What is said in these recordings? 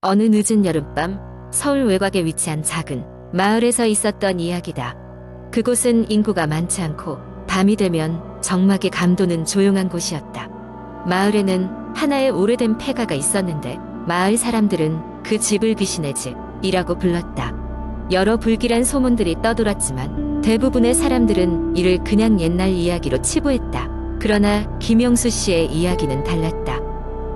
어느 늦은 여름밤 서울 외곽에 위치한 작은 마을에서 있었던 이야기다. 그곳은 인구가 많지 않고 밤이 되면 정막이 감도는 조용한 곳이었다. 마을에는 하나의 오래된 폐가가 있었는데 마을 사람들은 그 집을 귀신의 집이라고 불렀다. 여러 불길한 소문들이 떠돌았지만 대부분의 사람들은 이를 그냥 옛날 이야기로 치부했다. 그러나 김영수 씨의 이야기는 달랐다.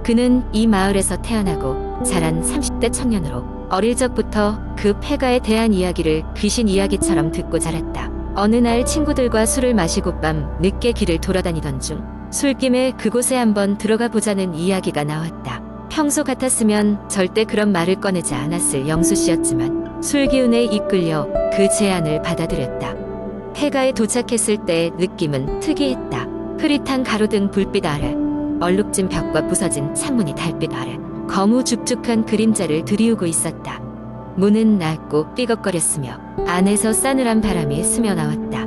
그는 이 마을에서 태어나고 자란 30대 청년으로 어릴 적부터 그 폐가에 대한 이야기를 귀신 이야기처럼 듣고 자랐다. 어느 날 친구들과 술을 마시고 밤 늦게 길을 돌아다니던 중 술김에 그곳에 한번 들어가 보자는 이야기가 나왔다. 평소 같았으면 절대 그런 말을 꺼내지 않았을 영수 씨였지만 술 기운에 이끌려 그 제안을 받아들였다. 폐가에 도착했을 때의 느낌은 특이했다. 흐릿한 가로등 불빛 아래, 얼룩진 벽과 부서진 창문이 달빛 아래 거무죽죽한 그림자를 들이우고 있었다. 문은 낮고 삐걱거렸으며 안에서 싸늘한 바람이 스며나왔다.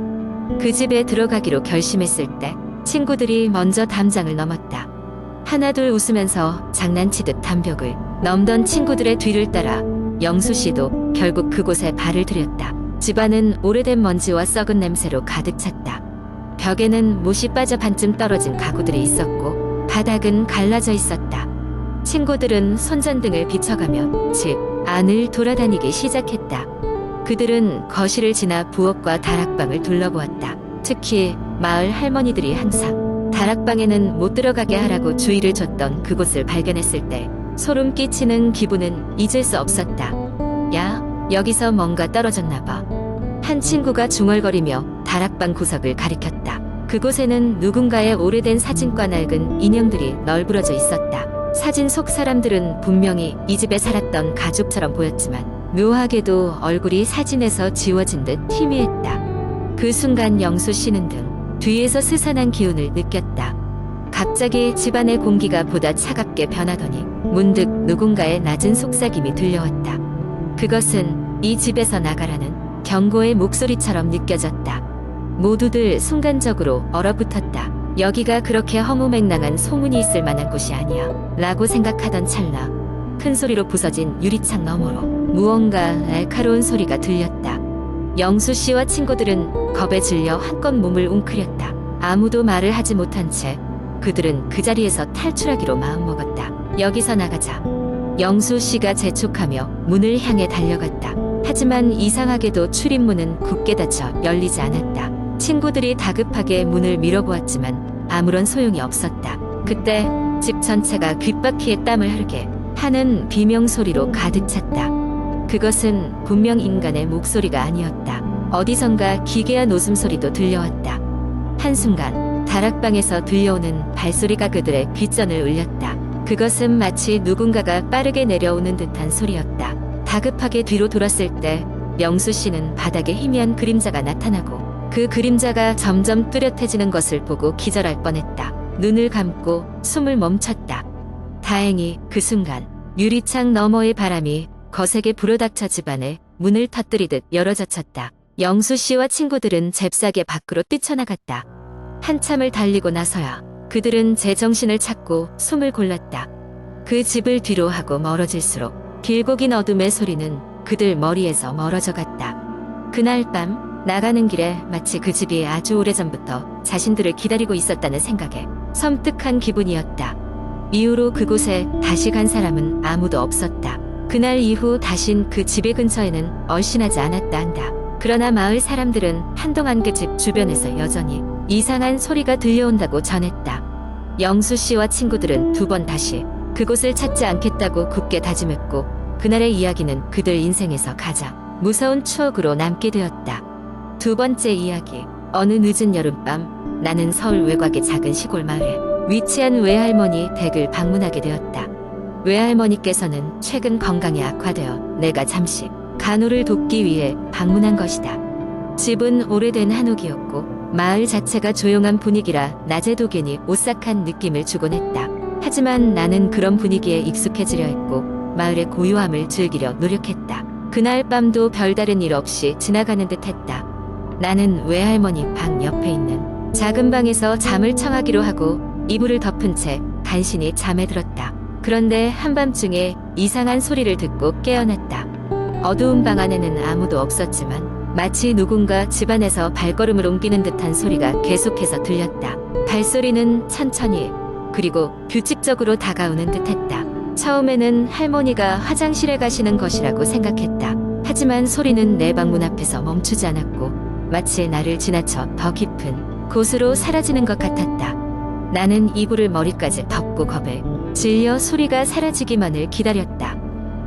그 집에 들어가기로 결심했을 때 친구들이 먼저 담장을 넘었다. 하나둘 웃으면서 장난치듯 담벽을 넘던 친구들의 뒤를 따라 영수 씨도 결국 그곳에 발을 들였다. 집안은 오래된 먼지와 썩은 냄새로 가득 찼다. 벽에는 못이 빠져 반쯤 떨어진 가구들이 있었고 바닥은 갈라져 있었다. 친구들은 손전등을 비춰가며 집 안을 돌아다니기 시작했다. 그들은 거실을 지나 부엌과 다락방을 둘러보았다. 특히 마을 할머니들이 항상 다락방에는 못 들어가게 하라고 주의를 줬던 그곳을 발견했을 때 소름 끼치는 기분은 잊을 수 없었다. 야, 여기서 뭔가 떨어졌나 봐. 한 친구가 중얼거리며 다락방 구석을 가리켰다. 그곳에는 누군가의 오래된 사진과 낡은 인형들이 널브러져 있었다. 사진 속 사람들은 분명히 이 집에 살았던 가족처럼 보였지만 묘하게도 얼굴이 사진에서 지워진 듯 희미했다. 그 순간 영수 씨는 등 뒤에서 스산한 기운을 느꼈다. 갑자기 집안의 공기가 보다 차갑게 변하더니 문득 누군가의 낮은 속삭임이 들려왔다. 그것은 이 집에서 나가라는 경고의 목소리처럼 느껴졌다. 모두들 순간적으로 얼어붙었다. 여기가 그렇게 허무맹랑한 소문이 있을 만한 곳이 아니야 라고 생각하던 찰나 큰 소리로 부서진 유리창 너머로 무언가 날카로운 소리가 들렸다. 영수 씨와 친구들은 겁에 질려 한껏 몸을 웅크렸다. 아무도 말을 하지 못한 채 그들은 그 자리에서 탈출하기로 마음먹었다. 여기서 나가자. 영수 씨가 재촉하며 문을 향해 달려갔다. 하지만 이상하게도 출입문은 굳게 닫혀 열리지 않았다. 친구들이 다급하게 문을 밀어보았지만 아무런 소용이 없었다. 그때 집 전체가 귓바퀴에 땀을 흐르게 하는 비명소리로 가득 찼다. 그것은 분명 인간의 목소리가 아니었다. 어디선가 기괴한 웃음소리도 들려왔다. 한순간 다락방에서 들려오는 발소리가 그들의 귓전을 울렸다. 그것은 마치 누군가가 빠르게 내려오는 듯한 소리였다. 다급하게 뒤로 돌았을 때 영수 씨는 바닥에 희미한 그림자가 나타나고 그 그림자가 점점 뚜렷해지는 것을 보고 기절할 뻔했다. 눈을 감고 숨을 멈췄다. 다행히 그 순간 유리창 너머의 바람이 거세게 불어닥쳐 집안에 문을 터뜨리듯 열어젖혔다. 영수 씨와 친구들은 잽싸게 밖으로 뛰쳐나갔다. 한참을 달리고 나서야 그들은 제정신을 찾고 숨을 골랐다. 그 집을 뒤로 하고 멀어질수록 길고 긴 어둠의 소리는 그들 머리에서 멀어져 갔다. 그날 밤 나가는 길에 마치 그 집이 아주 오래전부터 자신들을 기다리고 있었다는 생각에 섬뜩한 기분이었다. 이후로 그곳에 다시 간 사람은 아무도 없었다. 그날 이후 다신 그 집의 근처에는 얼씬하지 않았다 한다. 그러나 마을 사람들은 한동안 그 집 주변에서 여전히 이상한 소리가 들려온다고 전했다. 영수 씨와 친구들은 두 번 다시 그곳을 찾지 않겠다고 굳게 다짐했고 그날의 이야기는 그들 인생에서 가장 무서운 추억으로 남게 되었다. 두 번째 이야기. 어느 늦은 여름밤 나는 서울 외곽의 작은 시골 마을에 위치한 외할머니 댁을 방문하게 되었다. 외할머니께서는 최근 건강이 악화되어 내가 잠시 간호를 돕기 위해 방문한 것이다. 집은 오래된 한옥이었고 마을 자체가 조용한 분위기라 낮에도 괜히 오싹한 느낌을 주곤 했다. 하지만 나는 그런 분위기에 익숙해지려 했고 마을의 고요함을 즐기려 노력했다. 그날 밤도 별다른 일 없이 지나가는 듯 했다. 나는 외할머니 방 옆에 있는 작은 방에서 잠을 청하기로 하고 이불을 덮은 채 간신히 잠에 들었다. 그런데 한밤중에 이상한 소리를 듣고 깨어났다. 어두운 방 안에는 아무도 없었지만 마치 누군가 집안에서 발걸음을 옮기는 듯한 소리가 계속해서 들렸다. 발소리는 천천히 그리고 규칙적으로 다가오는 듯했다. 처음에는 할머니가 화장실에 가시는 것이라고 생각했다. 하지만 소리는 내 방 문 앞에서 멈추지 않았고 마치 나를 지나쳐 더 깊은 곳으로 사라지는 것 같았다. 나는 이불을 머리까지 덮고 겁에 질려 소리가 사라지기만을 기다렸다.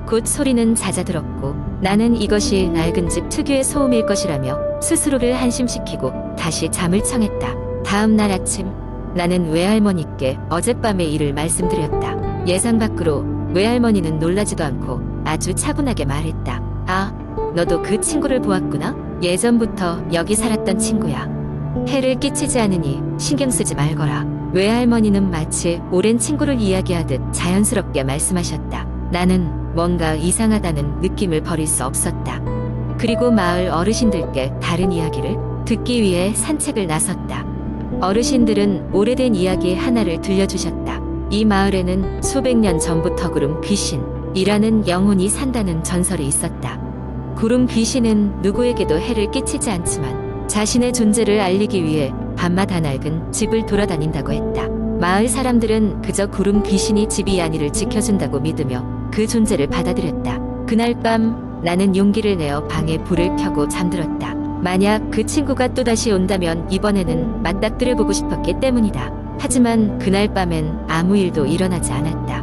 곧 소리는 잦아들었고 나는 이것이 낡은 집 특유의 소음일 것이라며 스스로를 한심시키고 다시 잠을 청했다. 다음 날 아침 나는 외할머니께 어젯밤의 일을 말씀드렸다. 예상 밖으로 외할머니는 놀라지도 않고 아주 차분하게 말했다. 아, 너도 그 친구를 보았구나? 예전부터 여기 살았던 친구야. 해를 끼치지 않으니 신경 쓰지 말거라. 외할머니는 마치 오랜 친구를 이야기하듯 자연스럽게 말씀하셨다. 나는 뭔가 이상하다는 느낌을 버릴 수 없었다. 그리고 마을 어르신들께 다른 이야기를 듣기 위해 산책을 나섰다. 어르신들은 오래된 이야기 하나를 들려주셨다. 이 마을에는 수백 년 전부터 구름 귀신이라는 영혼이 산다는 전설이 있었다. 구름 귀신은 누구에게도 해를 끼치지 않지만 자신의 존재를 알리기 위해 밤마다 낡은 집을 돌아다닌다고 했다. 마을 사람들은 그저 구름 귀신이 집이 아니를 지켜준다고 믿으며 그 존재를 받아들였다. 그날 밤 나는 용기를 내어 방에 불을 켜고 잠들었다. 만약 그 친구가 또다시 온다면 이번에는 맞닥뜨려보고 싶었기 때문이다. 하지만 그날 밤엔 아무 일도 일어나지 않았다.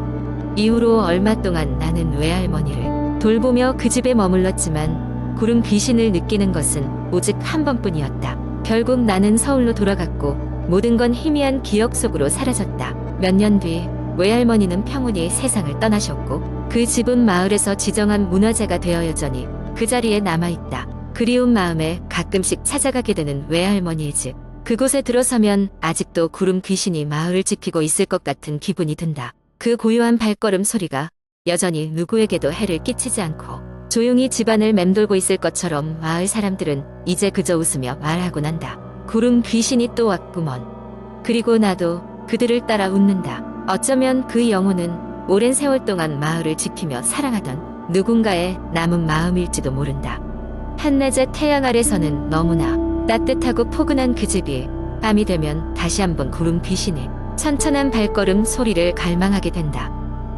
이후로 얼마 동안 나는 외할머니를 돌보며 그 집에 머물렀지만 구름 귀신을 느끼는 것은 오직 한 번뿐이었다. 결국 나는 서울로 돌아갔고 모든 건 희미한 기억 속으로 사라졌다. 몇 년 뒤 외할머니는 평온히 세상을 떠나셨고 그 집은 마을에서 지정한 문화재가 되어 여전히 그 자리에 남아있다. 그리운 마음에 가끔씩 찾아가게 되는 외할머니의 집. 그곳에 들어서면 아직도 구름 귀신이 마을을 지키고 있을 것 같은 기분이 든다. 그 고요한 발걸음 소리가 여전히 누구에게도 해를 끼치지 않고 조용히 집안을 맴돌고 있을 것처럼 마을 사람들은 이제 그저 웃으며 말하곤 한다. 구름 귀신이 또 왔구먼. 그리고 나도 그들을 따라 웃는다. 어쩌면 그 영혼은 오랜 세월 동안 마을을 지키며 사랑하던 누군가의 남은 마음일지도 모른다. 한낮의 태양 아래서는 너무나 따뜻하고 포근한 그 집이 밤이 되면 다시 한번 구름 귀신의 천천한 발걸음 소리를 갈망하게 된다.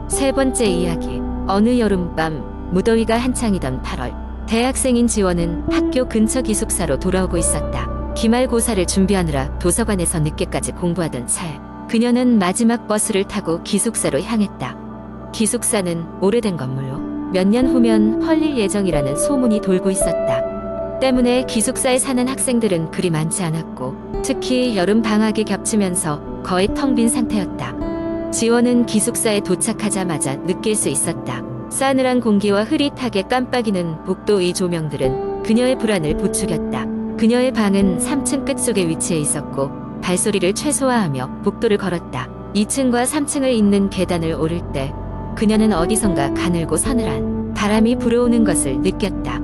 세 번째 이야기. 어느 여름밤 무더위가 한창이던 8월 대학생인 지원은 학교 근처 기숙사로 돌아오고 있었다. 기말고사를 준비하느라 도서관에서 늦게까지 공부하던 차에 그녀는 마지막 버스를 타고 기숙사로 향했다. 기숙사는 오래된 건물로 몇 년 후면 헐릴 예정이라는 소문이 돌고 있었다. 때문에 기숙사에 사는 학생들은 그리 많지 않았고 특히 여름 방학이 겹치면서 거의 텅 빈 상태였다. 지원은 기숙사에 도착하자마자 느낄 수 있었다. 싸늘한 공기와 흐릿하게 깜빡이는 복도의 조명들은 그녀의 불안을 부추겼다. 그녀의 방은 3층 끝쪽에 위치해 있었고 발소리를 최소화하며 복도를 걸었다. 2층과 3층을 잇는 계단을 오를 때 그녀는 어디선가 가늘고 서늘한 바람이 불어오는 것을 느꼈다.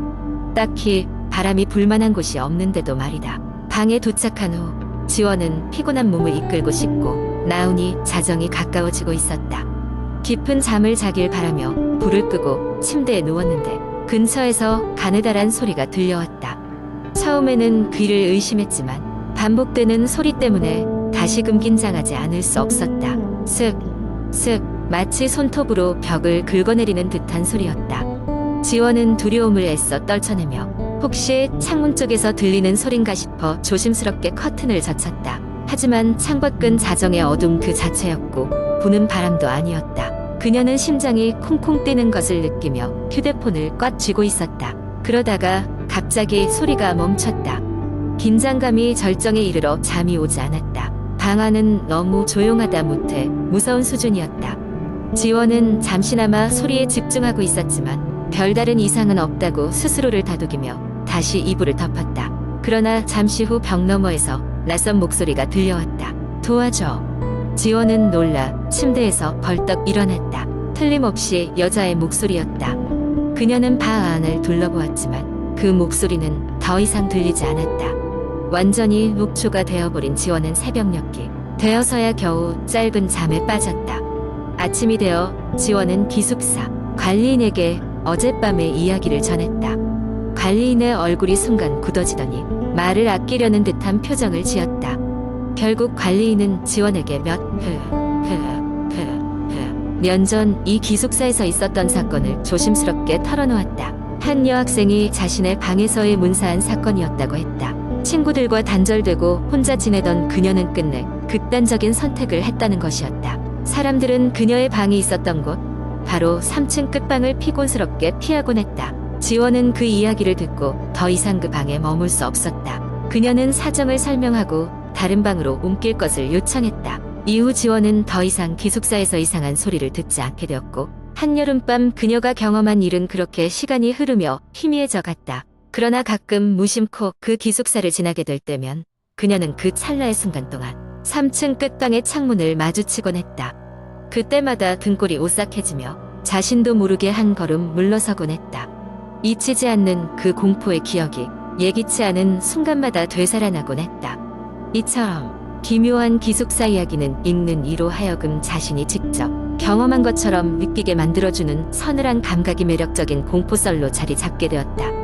딱히 바람이 불만한 곳이 없는데도 말이다. 방에 도착한 후 지원은 피곤한 몸을 이끌고 씻고 나오니 자정이 가까워지고 있었다. 깊은 잠을 자길 바라며 불을 끄고 침대에 누웠는데 근처에서 가느다란 소리가 들려왔다. 처음에는 귀를 의심했지만 반복되는 소리 때문에 다시금 긴장하지 않을 수 없었다. 슥, 슥 마치 손톱으로 벽을 긁어내리는 듯한 소리였다. 지원은 두려움을 애써 떨쳐내며 혹시 창문 쪽에서 들리는 소린가 싶어 조심스럽게 커튼을 젖혔다. 하지만 창밖은 자정의 어둠 그 자체였고 부는 바람도 아니었다. 그녀는 심장이 쿵쿵 뛰는 것을 느끼며 휴대폰을 꽉 쥐고 있었다. 그러다가 갑자기 소리가 멈췄다. 긴장감이 절정에 이르러 잠이 오지 않았다. 방 안은 너무 조용하다 못해 무서운 수준이었다. 지원은 잠시나마 소리에 집중하고 있었지만 별다른 이상은 없다고 스스로를 다독이며 다시 이불을 덮었다. 그러나 잠시 후 벽 너머에서 낯선 목소리가 들려왔다. 도와줘. 지원은 놀라 침대에서 벌떡 일어났다. 틀림없이 여자의 목소리였다. 그녀는 방 안을 둘러보았지만 그 목소리는 더 이상 들리지 않았다. 완전히 녹초가 되어버린 지원은 새벽녘이 되어서야 겨우 짧은 잠에 빠졌다. 아침이 되어 지원은 기숙사 관리인에게 어젯밤의 이야기를 전했다. 관리인의 얼굴이 순간 굳어지더니 말을 아끼려는 듯한 표정을 지었다. 결국 관리인은 지원에게 년 전 이 기숙사에서 있었던 사건을 조심스럽게 털어놓았다. 한 여학생이 자신의 방에서의 문사한 사건이었다고 했다. 친구들과 단절되고 혼자 지내던 그녀는 끝내 극단적인 선택을 했다는 것이었다. 사람들은 그녀의 방이 있었던 곳, 바로 3층 끝방을 피곤스럽게 피하곤 했다. 지원은 그 이야기를 듣고 더 이상 그 방에 머물 수 없었다. 그녀는 사정을 설명하고 다른 방으로 옮길 것을 요청했다. 이후 지원은 더 이상 기숙사에서 이상한 소리를 듣지 않게 되었고, 한여름밤 그녀가 경험한 일은 그렇게 시간이 흐르며 희미해져 갔다. 그러나 가끔 무심코 그 기숙사를 지나게 될 때면 그녀는 그 찰나의 순간 동안 3층 끝방의 창문을 마주치곤 했다. 그때마다 등골이 오싹해지며 자신도 모르게 한 걸음 물러서곤 했다. 잊히지 않는 그 공포의 기억이 예기치 않은 순간마다 되살아나곤 했다. 이처럼 기묘한 기숙사 이야기는 읽는 이로 하여금 자신이 직접 경험한 것처럼 느끼게 만들어주는 서늘한 감각이 매력적인 공포썰로 자리 잡게 되었다.